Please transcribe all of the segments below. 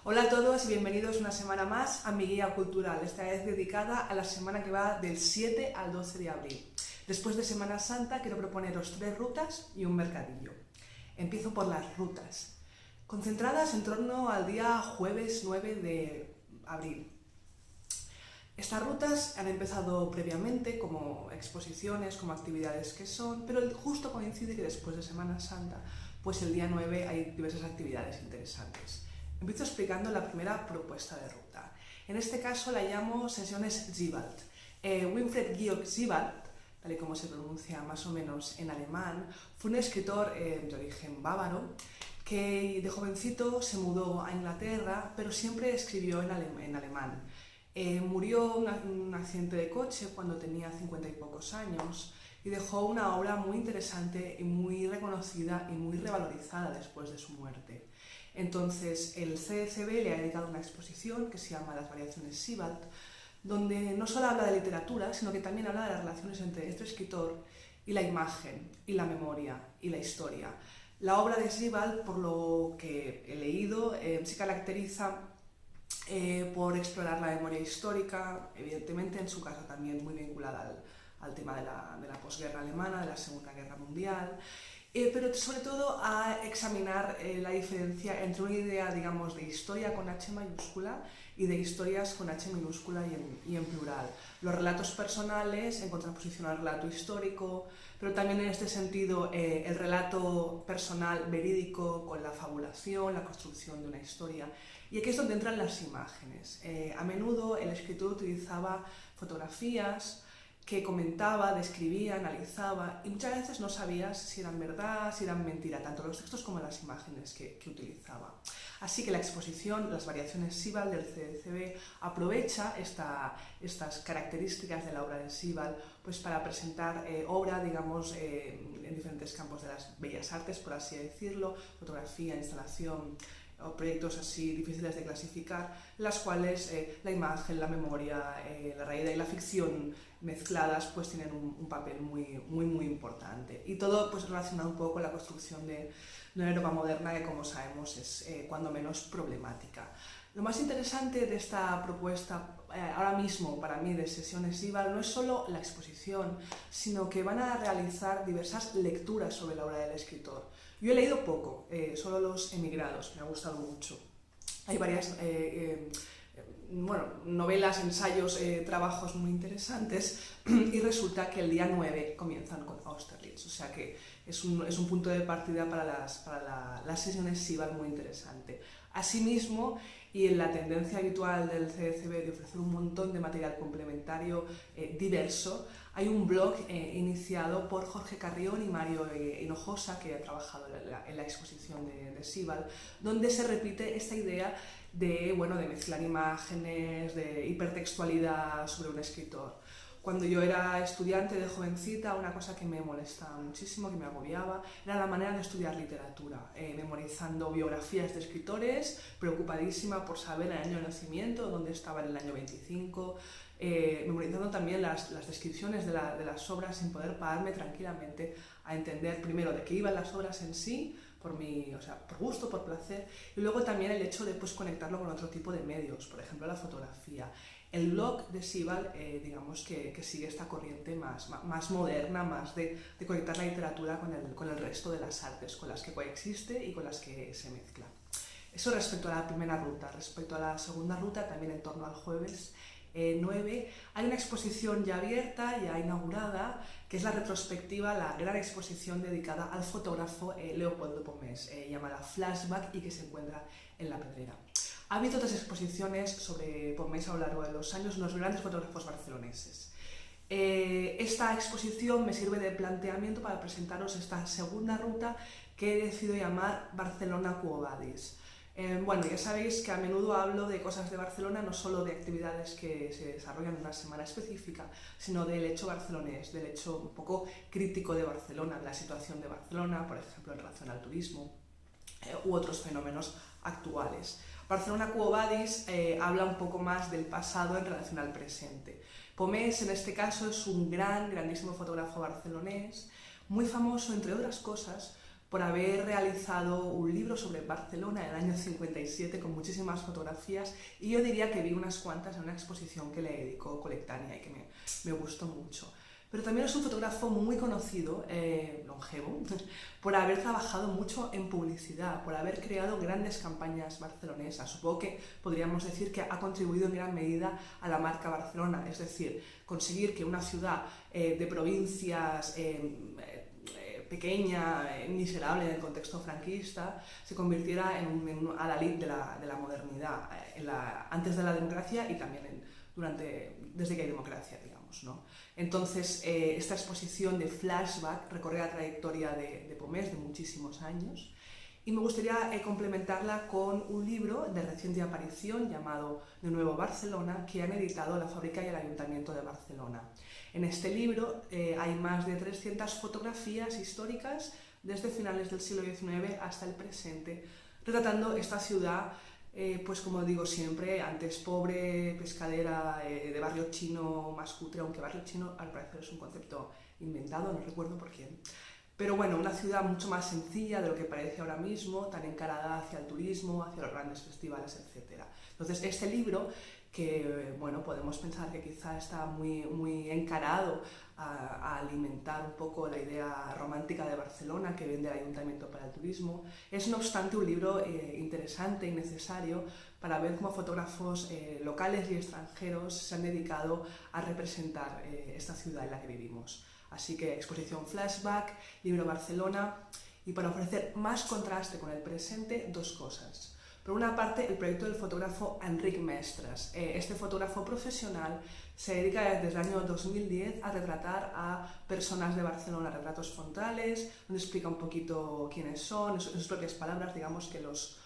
Hola a todos y bienvenidos una semana más a mi guía cultural, esta vez dedicada a la semana que va del 7 al 12 de abril. Después de Semana Santa quiero proponeros 3 rutas y un mercadillo. Empiezo por las rutas, concentradas en torno al día jueves 9 de abril. Estas rutas han empezado previamente como exposiciones, como actividades que son, pero justo coincide que después de Semana Santa, pues el día 9 hay diversas actividades interesantes. Empiezo explicando la primera propuesta de ruta. En este caso la llamo Sesiones Siebald. Winfried Georg Siebald, tal y como se pronuncia más o menos en alemán, fue un escritor de origen bávaro que de jovencito se mudó a Inglaterra, pero siempre escribió en alemán. Murió en un accidente de coche cuando tenía 50 y pocos años y dejó una obra muy interesante y muy reconocida y muy revalorizada después de su muerte. Entonces el CCB le ha dedicado una exposición que se llama Las variaciones Siebald, donde no solo habla de literatura, sino que también habla de las relaciones entre este escritor y la imagen, y la memoria, y la historia. La obra de Siebald, por lo que he leído, se caracteriza por explorar la memoria histórica, evidentemente en su caso también muy vinculada al tema de la posguerra alemana, de la Segunda Guerra Mundial, pero sobre todo a examinar la diferencia entre una idea, digamos, de historia con H mayúscula y de historias con H minúscula y en plural. Los relatos personales en contraposición al relato histórico, pero también en este sentido el relato personal verídico con la fabulación, la construcción de una historia. Y aquí es donde entran las imágenes. A menudo el escritor utilizaba fotografías que comentaba, describía, analizaba y muchas veces no sabías si eran verdad, si eran mentira, tanto los textos como las imágenes que utilizaba. Así que la exposición, las variaciones Siebald del CCB, aprovecha estas características de la obra de Siebald pues para presentar obra, digamos, en diferentes campos de las bellas artes, por así decirlo, fotografía, instalación, o proyectos así difíciles de clasificar, las cuales la imagen, la memoria, la realidad y la ficción mezcladas pues tienen un papel muy importante. Y todo pues relacionado un poco con la construcción de una Europa moderna que, como sabemos, es cuando menos problemática. Lo más interesante de esta propuesta ahora mismo para mí de Sesiones Siebald no es solo la exposición, sino que van a realizar diversas lecturas sobre la obra del escritor. Yo he leído poco, solo Los emigrados, me ha gustado mucho. Hay varias novelas, ensayos, trabajos muy interesantes y resulta que el día 9 comienzan con Austerlitz, o sea que es un punto de partida para las sesiones Siebald muy interesante. Asimismo, y en la tendencia habitual del CCB de ofrecer un montón de material complementario diverso, hay un blog iniciado por Jorge Carrión y Mario Hinojosa, que ha trabajado en la exposición de Siebald, donde se repite esta idea de mezclar imágenes, de hipertextualidad sobre un escritor. Cuando yo era estudiante de jovencita, una cosa que me molestaba muchísimo, que me agobiaba, era la manera de estudiar literatura, memorizando biografías de escritores, preocupadísima por saber el año de nacimiento, dónde estaba en el año 25, memorizando también las descripciones de las obras sin poder pararme tranquilamente a entender primero de qué iban las obras en sí, por gusto, por placer, y luego también el hecho de conectarlo con otro tipo de medios, por ejemplo la fotografía. El blog de Siebald, digamos que sigue esta corriente más moderna, más de conectar la literatura con el resto de las artes, con las que coexiste y con las que se mezcla. Eso respecto a la primera ruta. Respecto a la segunda ruta, también en torno al jueves 9, hay una exposición ya abierta, ya inaugurada, que es la retrospectiva, la gran exposición dedicada al fotógrafo Leopoldo Pomés, llamada Flashback, y que se encuentra en La Pedrera. Ha habido otras exposiciones sobre Pomés a lo largo de los años, unos grandes fotógrafos barceloneses. Esta exposición me sirve de planteamiento para presentaros esta segunda ruta que he decidido llamar Barcelona Quo Vadis. Ya sabéis que a menudo hablo de cosas de Barcelona, no solo de actividades que se desarrollan en una semana específica, sino del hecho barcelonés, del hecho un poco crítico de Barcelona, de la situación de Barcelona, por ejemplo, en relación al turismo u otros fenómenos actuales. Barcelona Quo Vadis habla un poco más del pasado en relación al presente. Pomés, en este caso, es un grandísimo fotógrafo barcelonés, muy famoso, entre otras cosas, por haber realizado un libro sobre Barcelona en el año 57 con muchísimas fotografías, y yo diría que vi unas cuantas en una exposición que le dedicó Colectania y que me gustó mucho. Pero también es un fotógrafo muy conocido, longevo, por haber trabajado mucho en publicidad, por haber creado grandes campañas barcelonesas. Supongo que podríamos decir que ha contribuido en gran medida a la marca Barcelona, es decir, conseguir que una ciudad de provincias pequeña, miserable en el contexto franquista, se convirtiera en un adalid de la modernidad, antes de la democracia y también desde que hay democracia, digamos, ¿no? Entonces, esta exposición de flashback recorre la trayectoria de Pomés de muchísimos años, y me gustaría complementarla con un libro de reciente aparición llamado De nuevo Barcelona, que han editado la Fábrica y el Ayuntamiento de Barcelona. En este libro hay más de 300 fotografías históricas desde finales del siglo XIX hasta el presente, retratando esta ciudad, pues como digo siempre, antes pobre, pescadera, de barrio chino más cutre, aunque barrio chino al parecer es un concepto inventado, no recuerdo por quién. Pero bueno, una ciudad mucho más sencilla de lo que parece ahora mismo, tan encarada hacia el turismo, hacia los grandes festivales, etc. Entonces, este libro, que bueno, podemos pensar que quizá está muy encarado a alimentar un poco la idea romántica de Barcelona que vende el Ayuntamiento para el turismo, es no obstante un libro interesante y necesario para ver cómo fotógrafos locales y extranjeros se han dedicado a representar esta ciudad en la que vivimos. Así que exposición Flashback, libro Barcelona, y para ofrecer más contraste con el presente, dos cosas. Por una parte, el proyecto del fotógrafo Enric Mestres. Este fotógrafo profesional se dedica desde el año 2010 a retratar a personas de Barcelona, retratos frontales, donde explica un poquito quiénes son, en sus propias palabras, digamos que los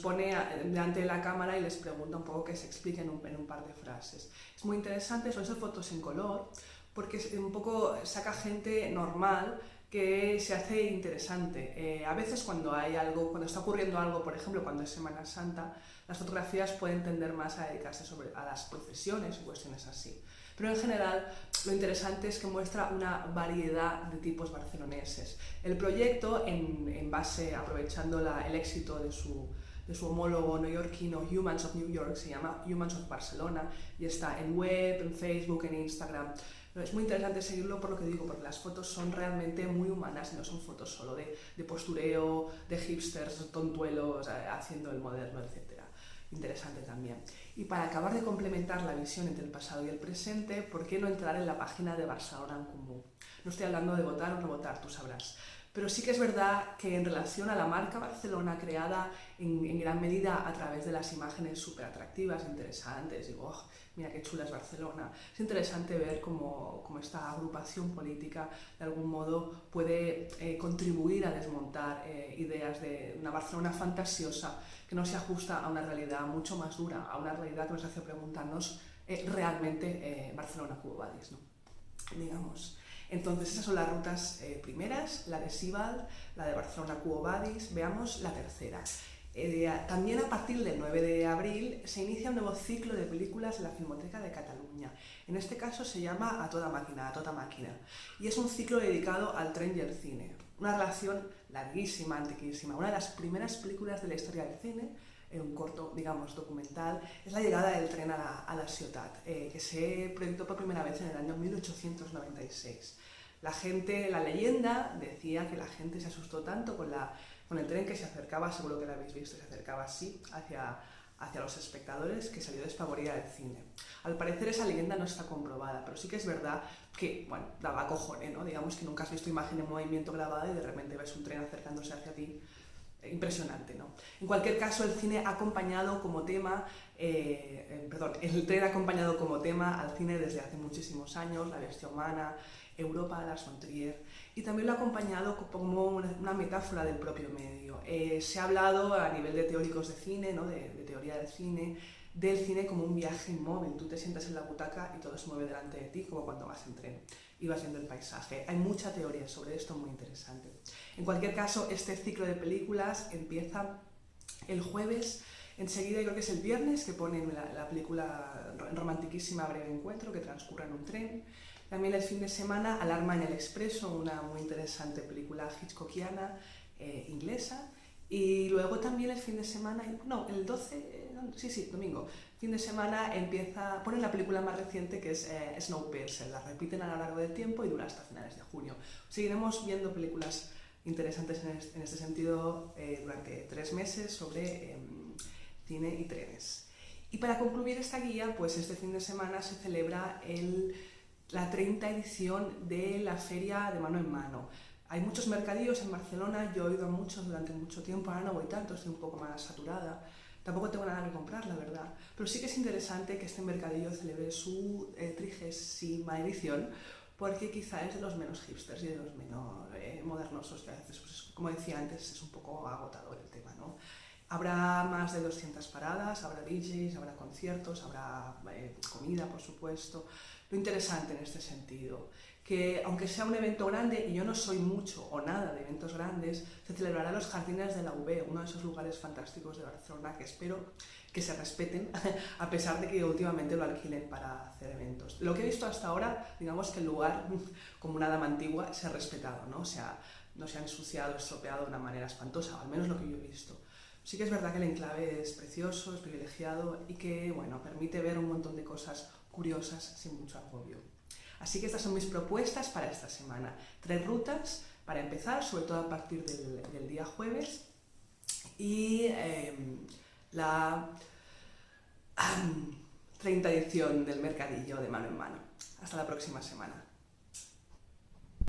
pone delante de la cámara y les pregunta un poco que se expliquen en un par de frases. Es muy interesante, son esas fotos en color, porque un poco saca gente normal que se hace interesante. A veces cuando está ocurriendo algo, por ejemplo cuando es Semana Santa, las fotografías pueden tender más a dedicarse a las procesiones o cuestiones así. Pero en general lo interesante es que muestra una variedad de tipos barceloneses. El proyecto, aprovechando el éxito de su homólogo neoyorquino Humans of New York, se llama Humans of Barcelona y está en web, en Facebook, en Instagram. Es muy interesante seguirlo por lo que digo, porque las fotos son realmente muy humanas, no son fotos solo de postureo, de hipsters, tontuelos, haciendo el moderno, etc. Interesante también. Y para acabar de complementar la visión entre el pasado y el presente, ¿por qué no entrar en la página de Barcelona en Comú? No estoy hablando de votar o no votar, tú sabrás. Pero sí que es verdad que en relación a la marca Barcelona, creada en gran medida a través de las imágenes súper atractivas, interesantes, digo, oh, mira qué chula es Barcelona, es interesante ver cómo esta agrupación política de algún modo puede contribuir a desmontar ideas de una Barcelona fantasiosa que no se ajusta a una realidad mucho más dura, a una realidad que nos hace preguntarnos realmente Barcelona Quo Vadis, ¿no? Digamos. Entonces esas son las rutas primeras, la de Sibal, la de Barcelona Quo Vadis. Veamos la tercera. También a partir del 9 de abril se inicia un nuevo ciclo de películas en la Filmoteca de Cataluña. En este caso se llama A Toda Máquina, y es un ciclo dedicado al tren y al cine. Una relación larguísima, antiquísima. Una de las primeras películas de la historia del cine, un corto, digamos, documental, es la llegada del tren a la ciutat, que se proyectó por primera vez en el año 1896. La leyenda decía que la gente se asustó tanto con el tren que se acercaba, seguro que lo habéis visto, se acercaba así hacia los espectadores, que salió despavorida del cine. Al parecer esa leyenda no está comprobada, pero sí que es verdad que, bueno, daba cojones, ¿no? Digamos que nunca has visto imagen en movimiento grabada y de repente ves un tren acercándose hacia ti. Impresionante, ¿no? En cualquier caso, el tren ha acompañado como tema al cine desde hace muchísimos años, La bestia humana, Europa de Lars von Trier, y también lo ha acompañado como una metáfora del propio medio. Se ha hablado a nivel de teóricos de cine, ¿no? de teoría del cine como un viaje inmóvil. Tú te sientas en la butaca y todo se mueve delante de ti, como cuando vas en tren y vas viendo el paisaje. Hay mucha teoría sobre esto muy interesante. En cualquier caso, este ciclo de películas empieza el jueves. Enseguida, creo que es el viernes, que ponen la película romantiquísima Breve Encuentro, que transcurre en un tren. También el fin de semana, Alarma en el Expreso, una muy interesante película hitchcockiana, inglesa. Y luego también el fin de semana, no, el 12, sí, domingo, fin de semana ponen la película más reciente que es Snowpiercer, la repiten a lo largo del tiempo y dura hasta finales de junio. Seguiremos viendo películas interesantes en este sentido durante 3 meses sobre cine y trenes. Y para concluir esta guía, pues este fin de semana se celebra la 30 edición de la Feria de Mano en Mano. Hay muchos mercadillos en Barcelona, yo he ido a muchos durante mucho tiempo, ahora no voy tanto, estoy un poco más saturada. Tampoco tengo nada que comprar, la verdad. Pero sí que es interesante que este mercadillo celebre su 30ª edición, porque quizá es de los menos hipsters y de los menos modernosos, que a veces, pues, como decía antes, es un poco agotador el tema, ¿no? Habrá más de 200 paradas, habrá DJs, habrá conciertos, habrá comida, por supuesto. Lo interesante en este sentido, que aunque sea un evento grande, y yo no soy mucho o nada de eventos grandes, se celebrará en los Jardines de la UB, uno de esos lugares fantásticos de Barcelona que espero que se respeten, a pesar de que últimamente lo alquilen para hacer eventos. Lo que he visto hasta ahora, digamos que el lugar, como una dama antigua, se ha respetado, ¿no? O sea, no se ha ensuciado, estropeado de una manera espantosa, al menos lo que yo he visto. Sí que es verdad que el enclave es precioso, es privilegiado y que, bueno, permite ver un montón de cosas curiosas sin mucho agobio. Así que estas son mis propuestas para esta semana. 3 rutas para empezar, sobre todo a partir del día jueves, y la 30 edición del mercadillo de Mano en Mano. Hasta la próxima semana.